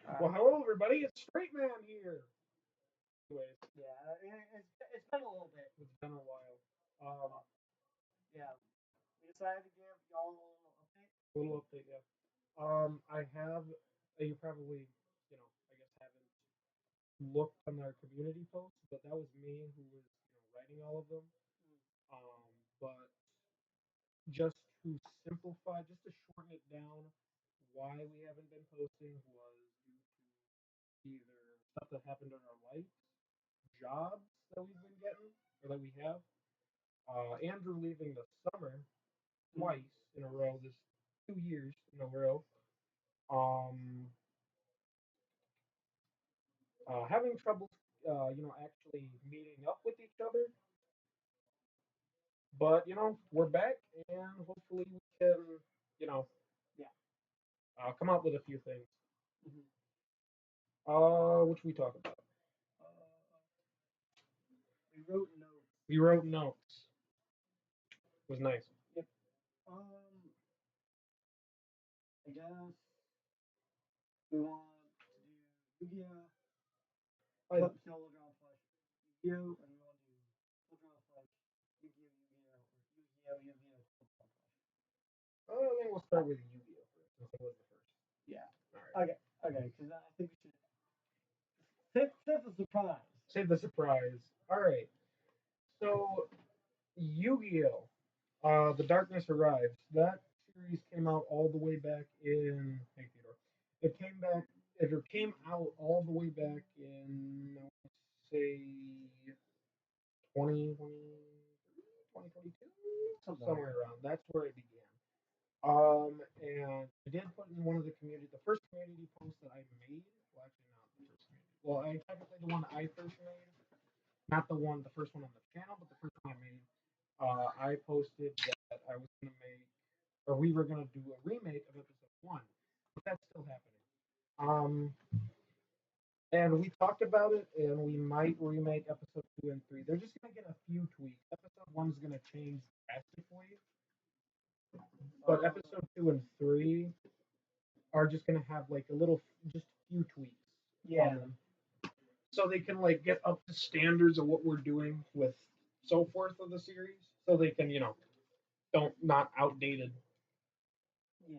Well, hello everybody. It's Straight Man here. Anyways, Yeah, it's been a little bit. it's been a while. Um, Yeah, we decided to give y'all a little update. little update, yeah. I have. You probably, I guess haven't looked on our community posts, but that was me who was, writing all of them. But just to simplify, just to shorten it down, why we haven't been posting was due to either stuff that happened in our life, jobs that we've been getting or that we have. Andrew leaving the summer twice in a row, this 2 years in a row. Um, having trouble, actually meeting up with each other. But we're back, and hopefully we can, you know, Yeah. come up with a few things. Mm-hmm. Which we talk about. Uh, we wrote notes. We wrote notes. It was nice. Yep. I guess we want to do Yu-Gi-Oh, I, Solo Draw Flush, Yu-Gi-Oh, and we want to do Full Draw Flush, Yu-Gi-Oh, Yu-Gi-Oh, or Yu-Gi-Oh, Yu-Gi-Oh, Full Draw Flush. I think we'll start with Yu-Gi-Oh first, since it was the first. Yeah. All right. Okay, because I think we should save the surprise. Save the surprise. All right. So Yu-Gi-Oh! The Darkness Arrives. That series came out all the way back in. Hey, Theodore. It came back. It came out all the way back in, I want to say, 2022, somewhere around. That's where it began. And I did put in one of the first community posts that I made. Well, actually, not the first community. Well, I technically the one I first made, not the first one on the channel, but the first one I made. I posted that I was gonna make, or we were gonna do a remake of episode one, but that's still happening. Um, and we talked about it, and we might remake episode two and three. They're just gonna get a few tweaks. Episode one's gonna change drastically, but episode two and three are just gonna have like just a few tweaks on them, so they can like get up to standards of what we're doing with so forth of the series, so they can don't not outdated. Yeah.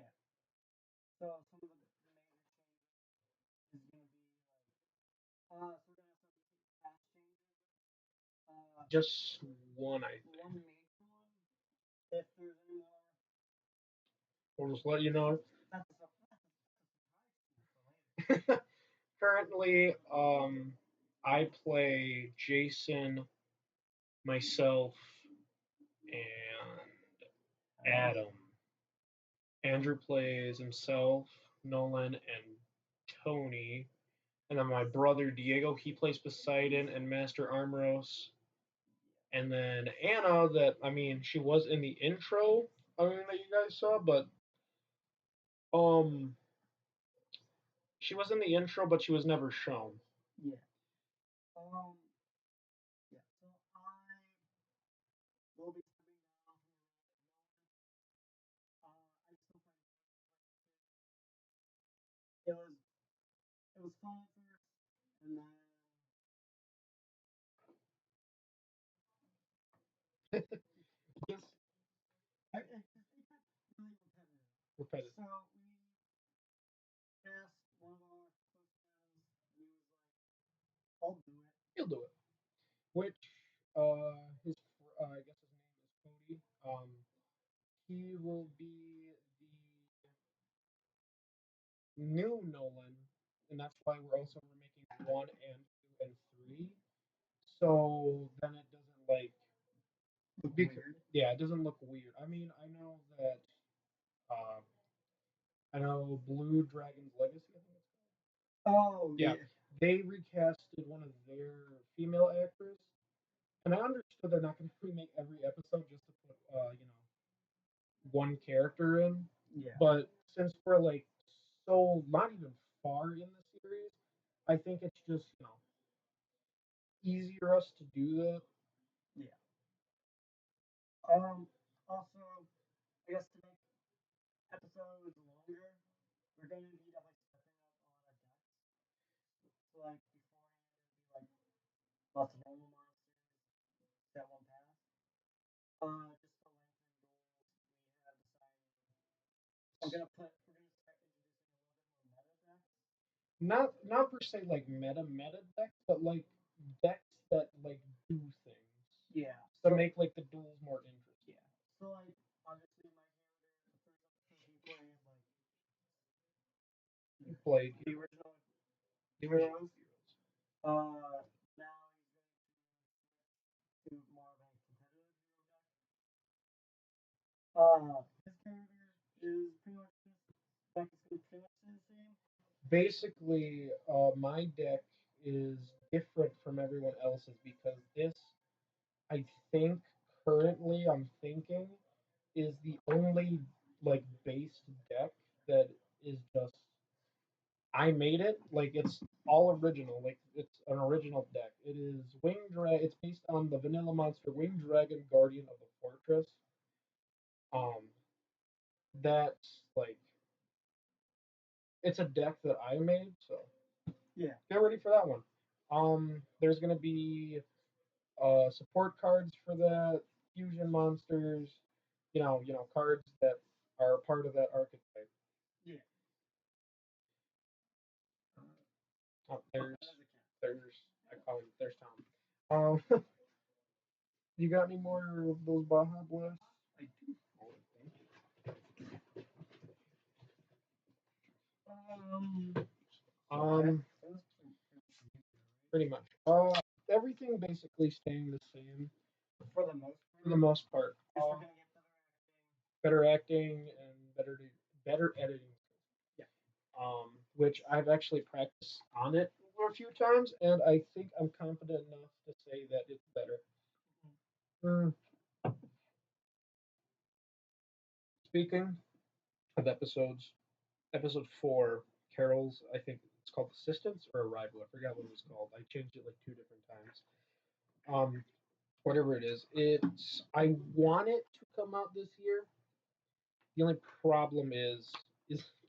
So some of the major changes is going to be so we're going to have some fast changes. Just one, I think. One major one. If there's any more, We'll just let you know. that's a surprise for later. Currently, I play Jason, myself, and Adam. Andrew plays himself, Nolan, and Tony. And then my brother Diego, he plays Poseidon and Master Armoros. And then Anna, that I mean, she was in the intro, that you guys saw, but um, she was in the intro, but she was never shown. Yeah. Um. Yeah. So I will be stepping down from the role as Nolan. I still play the first. It was fun at first, and then Just it got really repetitive. repetitive. So we asked one of our close friends, and he was like, "I'll do it." He'll do it. Which his I guess his name is Cody. He will be the new Nolan, and that's why we're also remaking one and two and three. So then it doesn't Weird. yeah, it doesn't look weird. I mean, uh, I know Blue Dragon's Legacy. I think it's Oh yeah. yeah. They recasted one of their female actors, and I understood they're not going to remake every episode just to put one character in. Yeah. But since we're like so not even far in the series, I think it's just easier us to do that. Yeah. Also, I guess to make episodes longer, we're going to be definitely stepping up a lot of decks. We're gonna start introducing a little bit more meta decks. Not per se like meta decks, but like decks that like do things Yeah. to make like the duels more interesting. Yeah. So like obviously my favorite the first episode You played he played the Heroes. original now he's going to more of a competitive hero deck. His character is pretty much deck is pretty much the same. Basically, my deck is different from everyone else's because this, I think, currently I'm thinking, is the only like base deck that is just I made it. Like it's all original. Like it's an original deck. It is It's based on the vanilla monster Winged Dragon, Guardian of the Fortress. Um, that's like it's a deck that I made. So Yeah. get ready for that one. There's gonna be support cards for that, fusion monsters. Cards that are part of that archetype. Yeah. Oh, That is a cat. I call him, there's Tom. You got any more of those Baja Blasts? I do. Oh, thank you. Pretty much. Everything basically staying the same For the most for the most part. Just we're gonna get Better acting and better editing. Yeah. Which I've actually practiced on it a few times, and I think I'm confident enough to say that it's better. Mm. Speaking of episodes, episode 4, Carol's, I think it's called Assistance or Arrival. I forgot what it was called. I changed it like 2 different times. Whatever it is, I want it to come out this year. The only problem is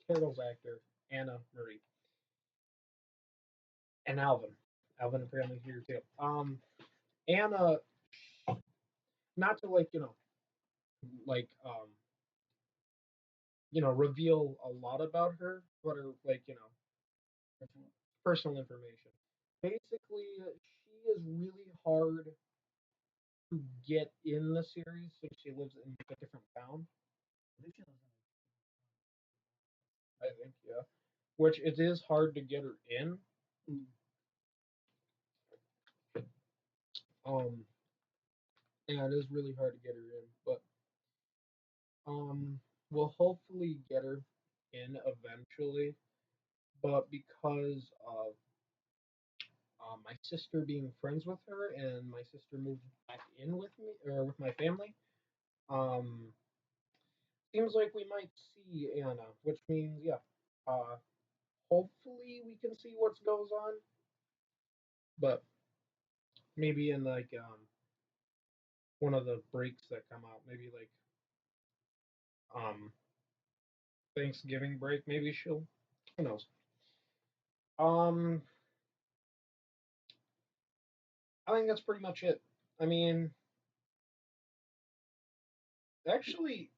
Carol's actor, Anna Marie. And Alvin. Alvin apparently here too. Anna, not to like reveal a lot about her, but her personal information. Basically, she is really hard to get in the series since she lives in a different town. I think she lives I think, yeah. Which it is hard to get her in. in. Um, and it is really hard to get her in, but we'll hopefully get her in eventually. But because of my sister being friends with her and my sister moved back in with me or with my family, um, seems like we might see Anna, which means yeah, uh, hopefully we can see what goes on, but maybe in like one of the breaks that come out, maybe like um Thanksgiving break, maybe she'll who knows. Um, I think that's pretty much it. I mean, actually,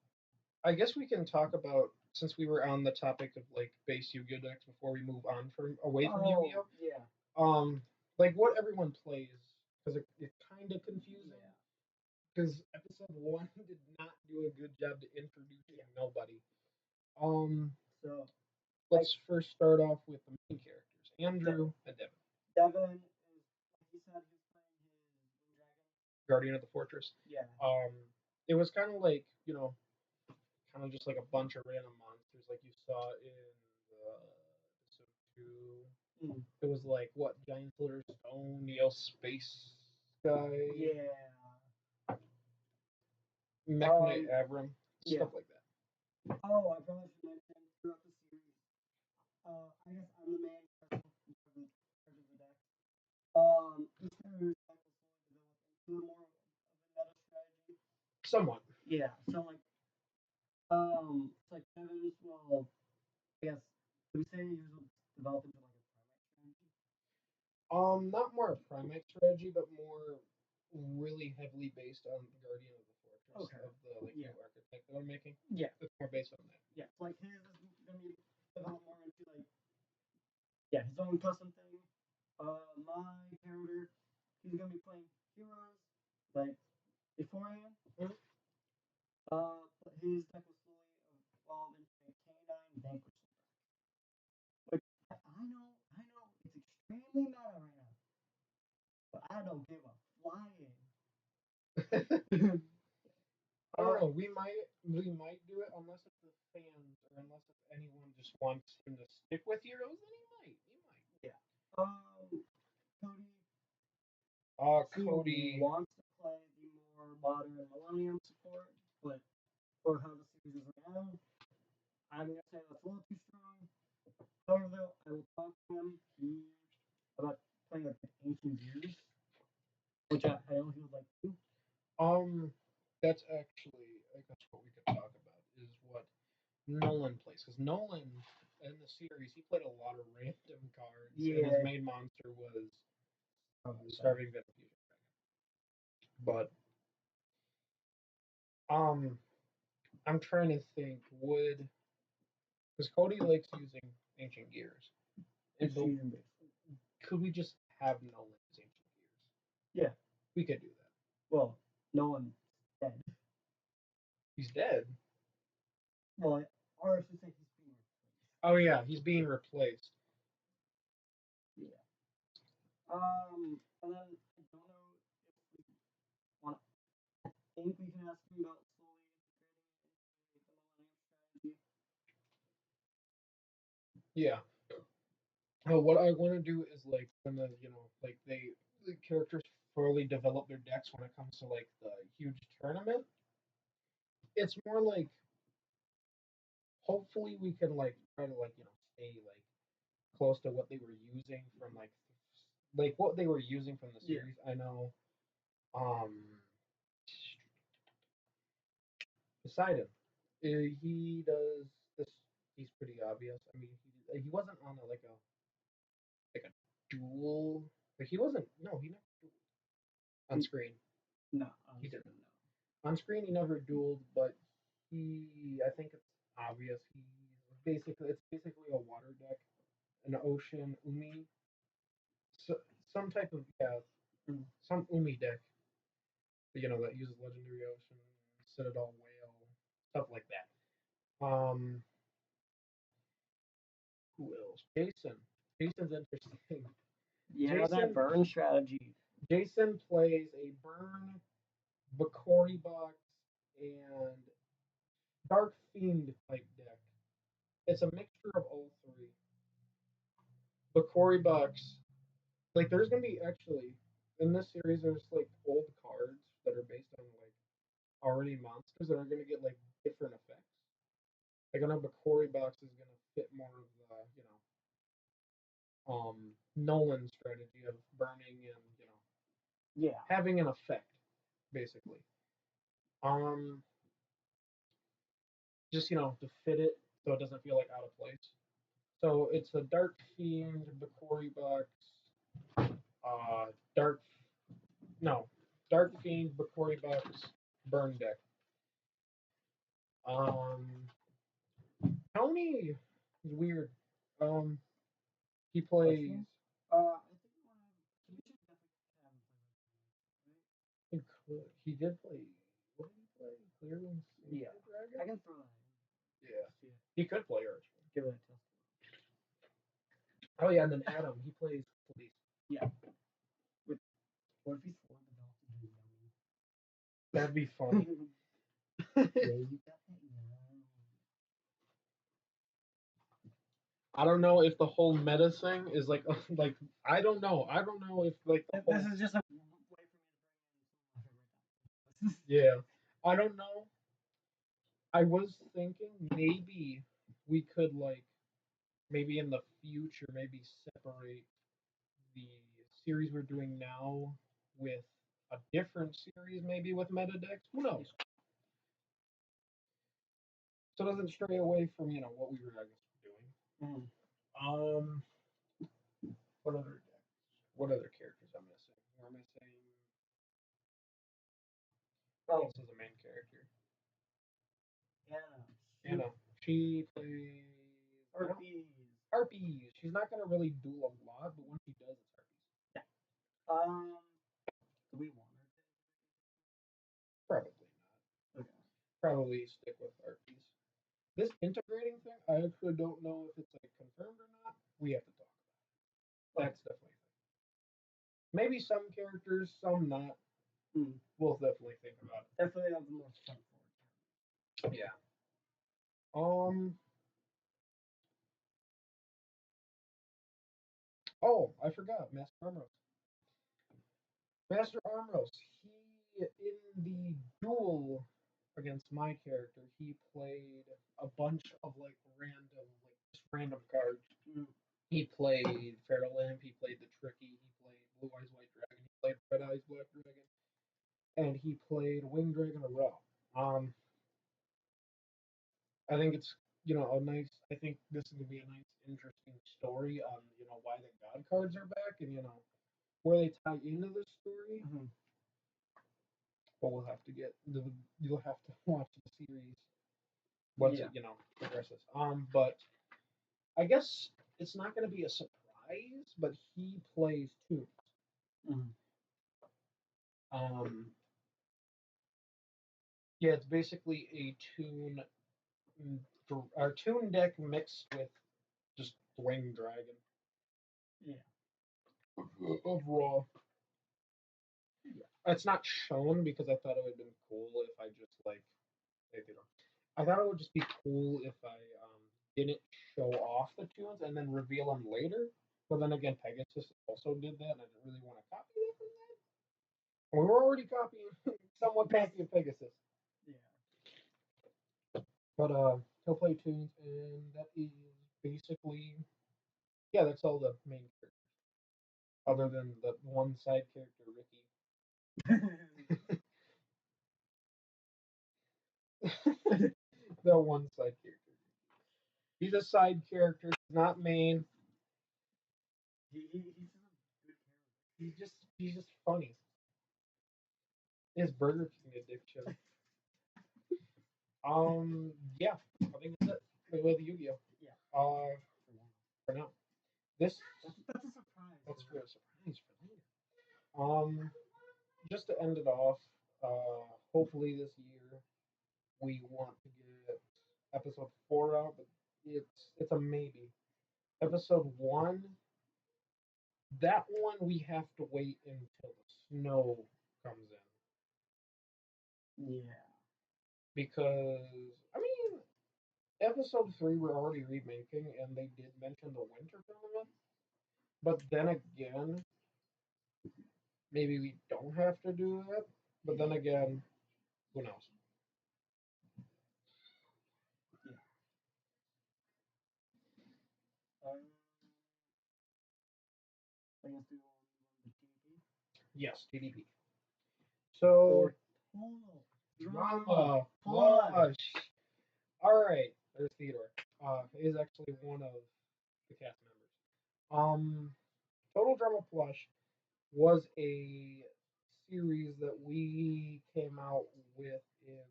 I guess we can talk about since we were on the topic of like base Yu-Gi-Oh decks before we move on from away from Yu-Gi-Oh. Yeah. Like what everyone plays because it's kind of confusing. Yeah. Because episode 1 did not do a good job to introducing nobody. Um, So let's first start off with the main characters, Andrew and Devin. Devin is like you said, he's playing his Blue Dragon. Guardian of the Fortress. Yeah. It was kind of like kind of just like a bunch of random monsters, like you saw in episode 2. It was like what Giant Soldier Stone, Neo Space Guy, Yeah. Mechanic Avram, Yeah. stuff like that. Oh, I probably should mention throughout the series. I guess I'm the main person in terms of the deck. Each character's deck will slowly develop into more of a meta strategy. Somewhat. Yeah. So like it's like Devin's will I guess would you say yours will develop into like a primate strategy? Not more a primate strategy, but more really heavily based on the Guardian of the Fortress Okay. of the like Yeah. new archetype. deck that I'm making. Yeah. It's more based on that. Yeah. So like his is gonna be developed more into like his own custom thing. My character, he's gonna be playing heroes like beforehand. Mhm. But his deck will slowly evolve into a canine vanquisher deck. Which I know it's extremely meta right now, but I don't give a flying. I don't know. We might do it unless it's the fans or unless if anyone just wants him to stick with heroes, then he might. He might. Yeah. Cody. Cody. He wants to play the more modern Millennium support, but for how the series is right now, I'm gonna say that's a little too strong. However, though, I will talk to him about playing like the ancient years, which I know he would like to. That's actually I guess what we could talk about is what Nolan plays because Nolan in the series he played a lot of random cards and his Yeah. main monster was Starving Venom Fusion Dragon. But I'm trying to think would because Cody likes using ancient gears. And It's season based. could we just have Nolan use ancient gears? Yeah. We could do that. Well, no one's dead. He's dead. Well, or I should say he's being replaced. Oh yeah, he's being replaced. Yeah. And then I don't know if we want. I think we can ask him about slowly integrating it into the Millennium strategy. Yeah. What I want to do is like when like the characters fully develop their decks when it comes to like the huge tournament. It's more like hopefully we can like try to like stay like close to what they were using from like what they were using from the Yeah. series. I know um Poseidon. He does this. He's pretty obvious. I mean, he wasn't on a duel. Like he wasn't. No, he never dueled on screen. No, He didn't. no. On screen, he never dueled, but I think it's obvious. It's basically a water deck, an ocean umi, so, some type of some umi deck. That uses legendary ocean, citadel whale, stuff like that. Who else? Jason. Jason's interesting. Yeah, that burn strategy. Jason plays a burn, Bakori box, and Dark Fiend type deck. It's a mixture of all three. Bakori box, like there's gonna be actually in this series there's like old cards that are based on like already monsters that are gonna get like different effects. Like I know Bakori box is gonna fit more of the Nolan strategy of burning and having an effect basically. Um, just to fit it so it doesn't feel like out of place. So it's a Dark Fiend, Bakori box, uh, Dark no, Dark Fiend, Bakori box, Burn deck. Um, Tony is weird. He plays. I think we should definitely have him play He did play. What did he play? Clearly, Yeah. Dragon. I can throw that in. Yeah, he could play Arch. Give it a test. Oh yeah, and then Adam, he plays police. Yeah. What if he's for the belt and doing yummy? That'd be funny. Yeah, you got that. I don't know if the whole meta thing is like like I don't know. I don't know if like the whole, This is just a way for me to bring in some of my favorite. yeah. I don't know. I was thinking maybe we could like maybe in the future maybe separate the series we're doing now with a different series maybe with meta decks. Who knows? So it doesn't stray away from what we were I guess doing. Um, what other decks? What other characters I'm missing? We're missing. Who else is a main character? Harpies. Harpies. She's not gonna really do a lot, but when she does, it's harpies. Do we want her? Probably not. Okay. Probably stick with harpies. This integrating thing, I actually don't know if it's like confirmed or not. We have to talk about it. That's definitely a thing. Maybe some characters, some not. We'll definitely think about it. Definitely not the most fun for Yeah. Oh, I forgot. Master Armros. Master Armros. He in the duel against my character, he played a bunch of like random, like just random cards. He played Feral Lamp. He played the Tricky. He played Blue Eyes White Dragon. He played Red Eyes Black Dragon, and he played Winged Dragon a Raw. I think it's a nice. I think this is gonna be a nice, interesting story on why the God cards are back and where they tie into the story. But we'll have to you'll have to watch the series once it progresses. But I guess it's not gonna be a surprise, but he plays tunes. Yeah, it's basically a tune deck mixed with just Winged Dragon. Of Raw. It's not shown because I thought it would have been cool if I just I thought it would just be cool if I didn't show off the tunes and then reveal them later. But then again, Pegasus also did that, and I didn't really want to copy that from that. We were already copying, somewhat copying Pegasus. But he'll play tunes, and that is basically that's all the main characters, other than the one side character, Ricky. The one side character. He's a side character, not main. He's just funny. His Burger King addiction. Yeah, I think that's it with Yu-Gi-Oh. For now. This That's a surprise. That's for a surprise for later. Just to end it off, hopefully this year we want to get episode 4 out, but it's a maybe. Episode 1, that one we have to wait until the snow comes in. Yeah. Because I mean, episode 3 we're already remaking, and they did mention the winter tournament. But then again, maybe we don't have to do that. But then again, who knows? I guess we want the TDP. Yes, TDP. So Drama drama Plush. plush. All right, there's Theodore. Is actually one of the cast members. Total Drama Plush was a series that we came out with in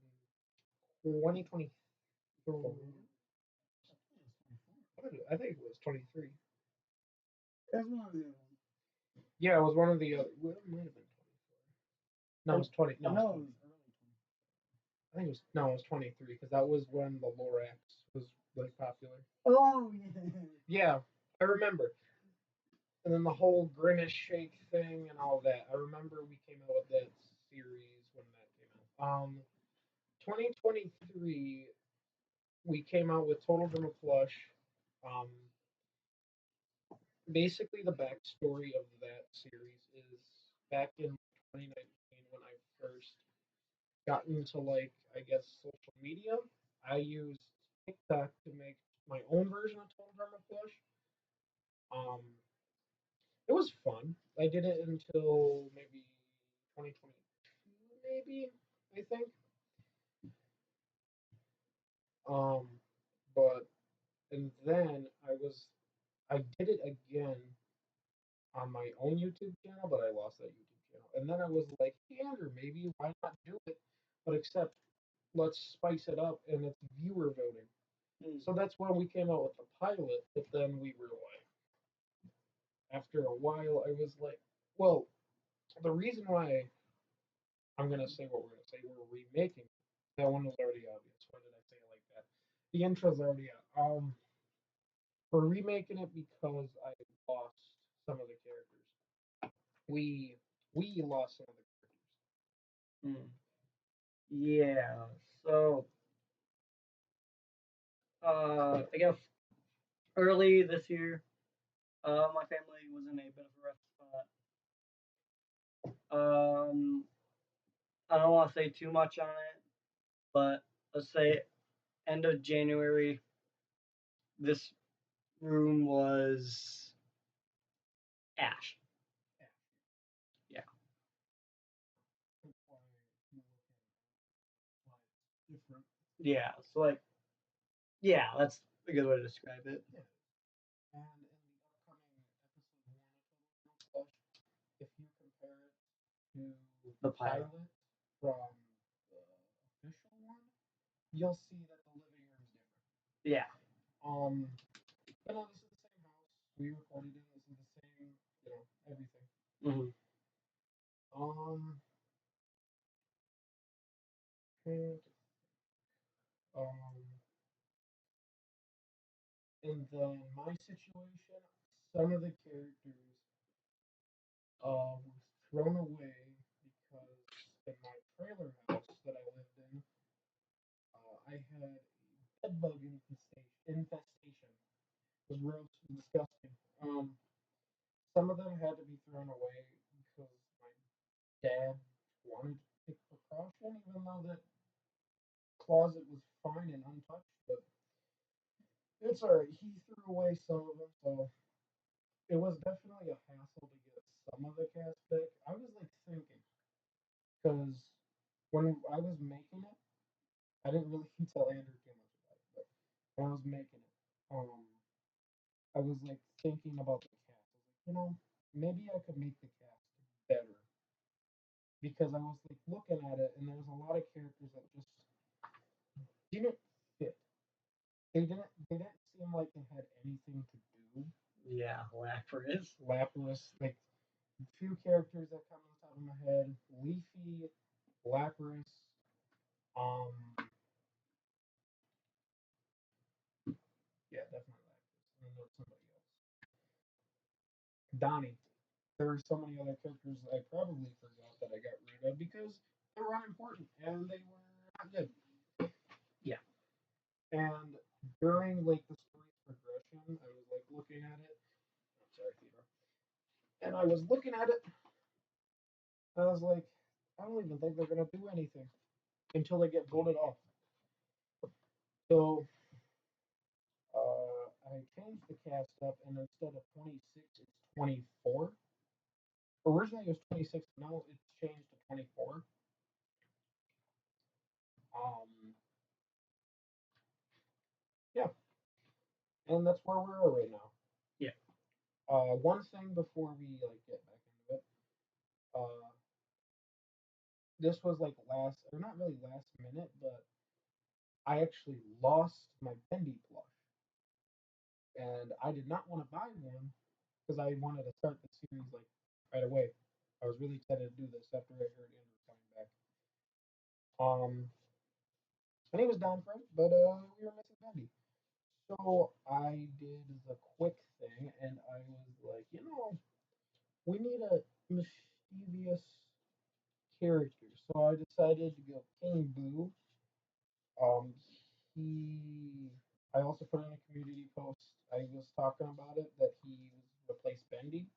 2023. I think it was 23. That's one of the other ones. Yeah, it was one of the other. Well, it might have been 24. No, it was 20. No, No, it was early 20. I think it was no, it was 23 because that was when the Lorax was like popular. Oh yeah. Yeah, I remember. And then the whole Grimace Shake thing and all that. I remember we came out with that series when that came out. 2023, we came out with Total Drama Plush. Um, Basically, the backstory of that series is back in 2019 when I first got into I guess social media. I used TikTok to make my own version of Total Drama Plush. Um, it was fun. I did it until maybe 2022, maybe I think. Um, but and then I did it again on my own YouTube channel, but I lost that YouTube channel. And then I was like, hey, Andrew, maybe why not do it? But except let's spice it up and it's viewer voting. So that's when we came out with the pilot. But then we were like, after a while, I was like, well, the reason why I'm gonna say what we're gonna say, we're remaking. That one was already obvious. Why did I say it like that? The intro's already out. We're remaking it because I lost some of the characters. We we lost some of the Hmm. Yeah. So, I guess early this year, my family was in a bit of a rough spot. I don't want to say too much on it, but let's say end of January, this room was ash. Yeah. different. Yeah. So like, yeah, that's a good way to describe it. Yeah. And in the upcoming episode 1 of Total Flush, if you compare it to The the pilot. pilot from the official one, you'll see that the living room is different. Yeah. Um, but no, this is the same house. We recorded it. This is the same, everything. Hmm. Um, and, um, and then my situation, some of the characters was thrown away because in my trailer house that I lived in, I had a bed bug infestation. It was gross and disgusting. Some of them had to be thrown away because my dad wanted to take precaution, even though that closet was fine and untouched. But it's alright. He threw away some of them, so it was definitely a hassle to get some of the cast back. I was like thinking, because when I was making it, I didn't really tell Andrew too much about it, but when I was making it, I was like thinking about the cast. I was like, maybe I could make the cast better because I was like looking at it, and there was a lot of characters that just didn't fit. They didn't seem like they had anything to do. Yeah. Lapras. Lapras, like few characters that come on the top of my head: Leafy, Lapras, um, yeah, definitely Lapras. And then there's somebody else, Donnie. There were so many other characters I probably forgot that I got rid of because they were unimportant and they were not good. Yeah. And during like the story's progression, I was like looking at it. I'm sorry, Theodore. And I was looking at it. I was like, I don't even think they're gonna do anything until they get voted off. So I changed the cast up, and instead of 26, it's 24. Originally it was 26, now it's changed to 24. Um, yeah, and that's where we're at right now. Yeah. One thing before we like get back into it, uh, this was like last, or not really last minute, but I actually lost my Bendy plush, and I did not want to buy one because I wanted to start the series like right away. I was really excited to do this after I heard Andrew coming back. And he was down for it, but we were missing Bendy. So I did the quick thing, and I was like, we need a mischievous character. So I decided to go King Boo. Um, he. I also put in a community post. I was talking about it that he replaced Bendy,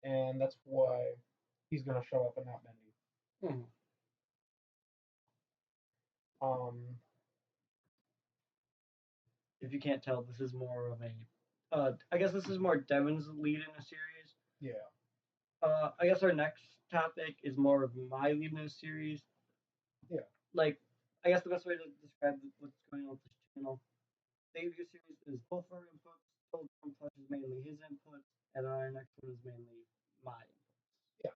and that's why he's gonna show up and not Bendy. Hmm. Um, If you can't tell, this is more of a. I guess this is more Devin's lead in the series. yeah, I guess our next topic is more of my lead in the series. yeah, Like, I guess the best way to describe what's going on with this channel. The ABU series is both our inputs. Total Plus is mainly his input, and our next one is mainly my inputs. yeah.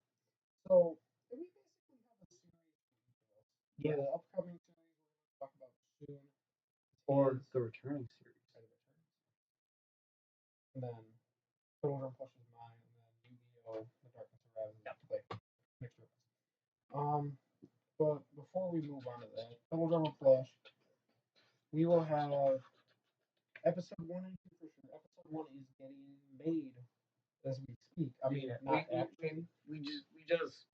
So we basically have a series for each of us. Yeah. The upcoming series we're gonna talk about soon Or and then Children Plush is mine, and then Yu-Gi-Oh! The Darkness of Ravens is play mixture of us. But before we move on to that, Children Plush, we will have episode 1 and 2 for sure. Episode 1 is getting made as we speak. I mean, Yeah, not actually. we just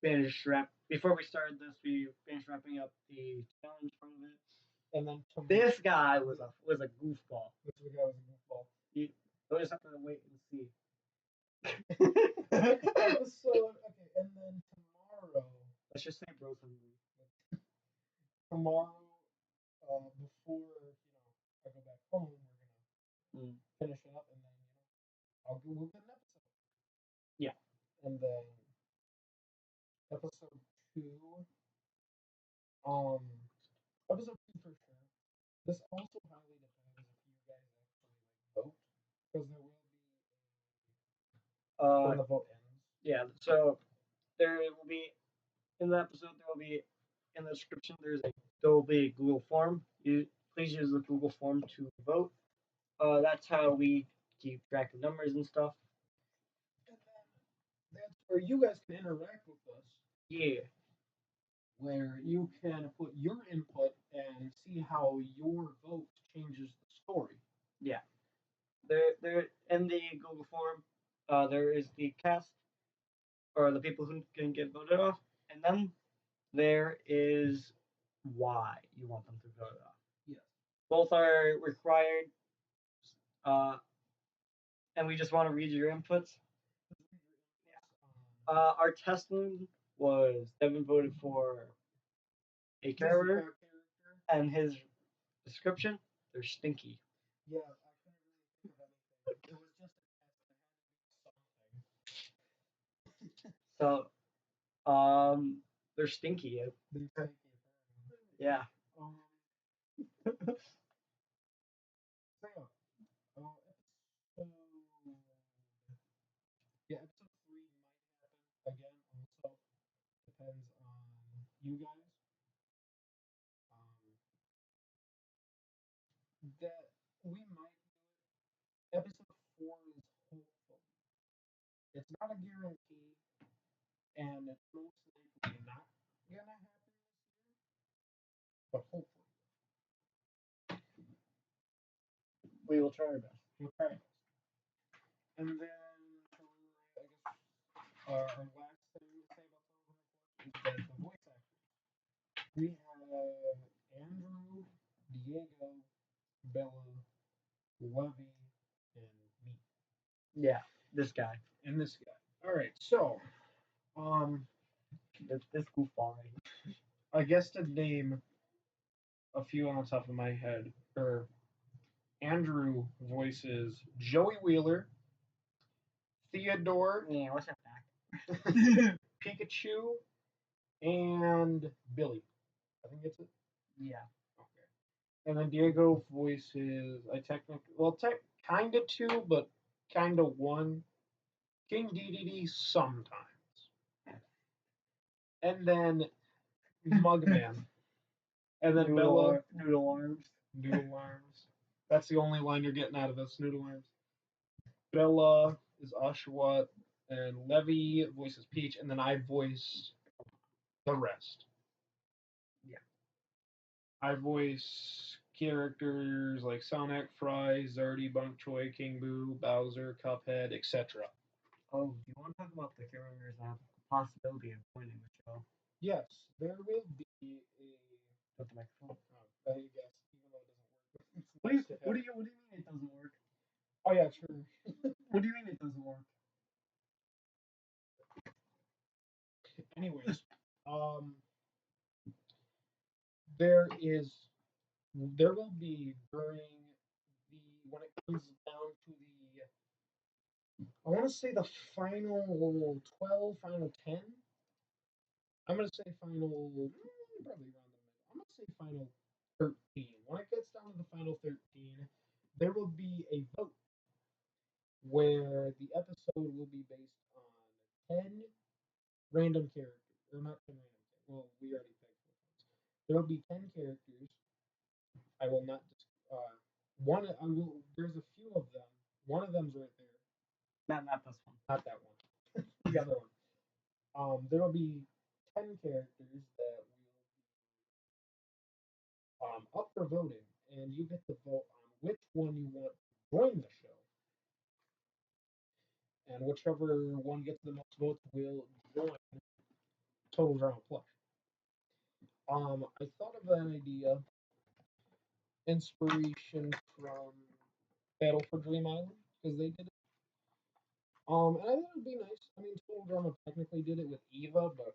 finished before we started this. We finished wrapping up the challenge part of it. And then This guy was a goofball. This guy was a goofball. We'll just have to wait and see. So okay, and then tomorrow. Let's just say bro's hungry. Tomorrow, before I go back home, we're gonna finish it up, and then we'll get an episode. Yeah. And then episode 2, episode 2 for sure. This also highly depends if you guys actually vote, because there will be when the vote ends. Yeah. So there will be in the episode. There will be in the description. There will be a Google form. Please use the Google form to vote. That's how we keep track of numbers and stuff. And then that's where you guys can interact with us. Yeah. Where you can put your input and see how your vote changes the story. Yeah. There in the Google form, there is the cast or the people who can get voted off, and then there is why you want them to vote off. Yes. Both are required, and we just want to read your inputs. Our testing was Devin voted for a character, and his description, they're stinky. Yeah, I couldn't really think of anything. It was just a test. It had to be something. So, they're stinky. They're stinky. Yeah. So yeah, episode 3 might happen again. Also depends on you guys. That we might do it. Episode 4 is hopeful. It's not a guarantee, and it's most likely not gonna happen this year, but hopefully We will try our best. we'll try it. And then I guess our last thing to say about Children of Plush is that the voice actors. We have Andrew, Diego, Bella, Levy, and me. Yeah, this guy. And this guy. All right, so this goofball right here. I guess to name a few on the top of my head, or Andrew voices Joey Wheeler, Theodore, Yeah, what's that back? Pikachu, and Billy. I think that's it. Yeah. Okay. And then Diego voices kind of two, but kind of one. King DDD sometimes. And then Mugman. And then Bella. Noodle arms. Noodle arms. That's the only line you're getting out of us, noodle arms. Bella is Oshawott, and Levy voices Peach, and then I voice the rest. Yeah. I voice characters like Sonic, Fry, Zardy, Bunk Choy, King Boo, Bowser, Cuphead, etc. Oh, do you want to talk about the characters that have the possibility of joining the show? Yes, there will be a. With the microphone. I guess, even though it doesn't work. What do you mean it doesn't work? Oh yeah, sure. What do you mean it doesn't work? Anyways, there will be during when it comes down to I want to say the final 12, final 10. I'm gonna say final probably around the middle. I'm gonna say final 13. When it gets down to the final 13, there will be a vote where the episode will be based on 10 random characters. Or not 10 random characters. Well, we already picked ones. There will be 10 characters. I will not one I will there's a few of them One of them's right there. Not this one. Not that one. The other one. There'll be 10 characters that will up for voting, and you get to vote on which one you want to join the show, and whichever one gets the most votes will join Total Drama Plus. I thought of an idea, inspiration from Battle for Dream Island, because they did it. And I thought it'd be nice. I mean, Total Drama technically did it with Eva, but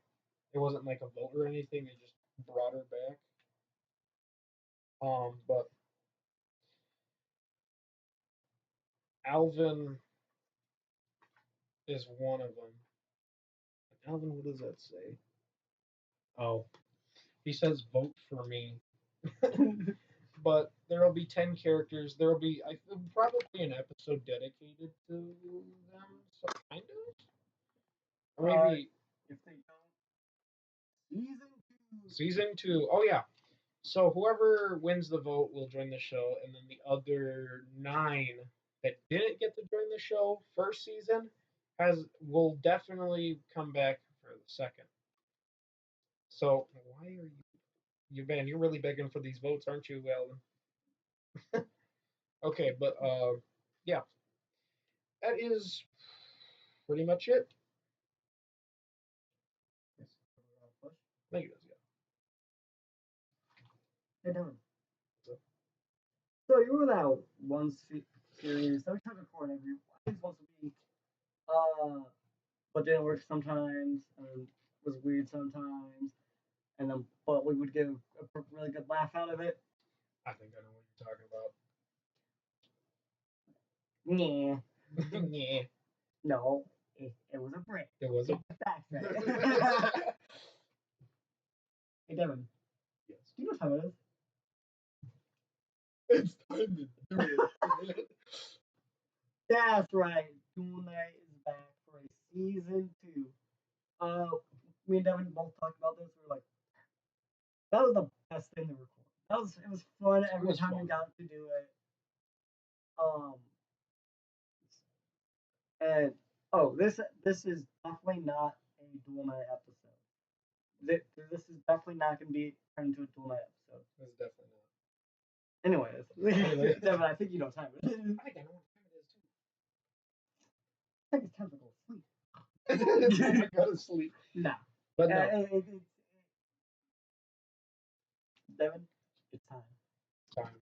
it wasn't like a vote or anything. They just brought her back. But Alvin is one of them. Alvin, what does that say? Oh, he says vote for me. But there will be 10 characters. There will be probably an episode dedicated to them, so kind of. Or maybe if they don't, season two. Oh yeah. So whoever wins the vote will join the show, and then the other 9 that didn't get to join the show first season will definitely come back for the second. So why are you're really begging for these votes, aren't you, Alvin? Okay, but yeah, that is pretty much it. I think it is, Hey, Dylan. So- So you were that one series that we try to record every at least once a week. But didn't work sometimes and was weird sometimes. And then, but we would get a really good laugh out of it. I think I know what you're talking about. Yeah. Yeah, No, it was a brick. it was a. Get the facts right. Hey, Devin. Yes. Do you know what time it is? It's time to do it. That's right. Duel Night is back for a season 2. Me and Devin both talked about this. We were like, that was the best thing to record. It was fun every time we got to do it. And this is definitely not a Duel Night episode. This is definitely not going to be turned into a Duel Night episode. It's definitely not. Anyways, Devin, I think you know what time it is. I think I know what time it is too. I think it's time to go to sleep. I go to sleep. No. But no. Devin, it's time. Time.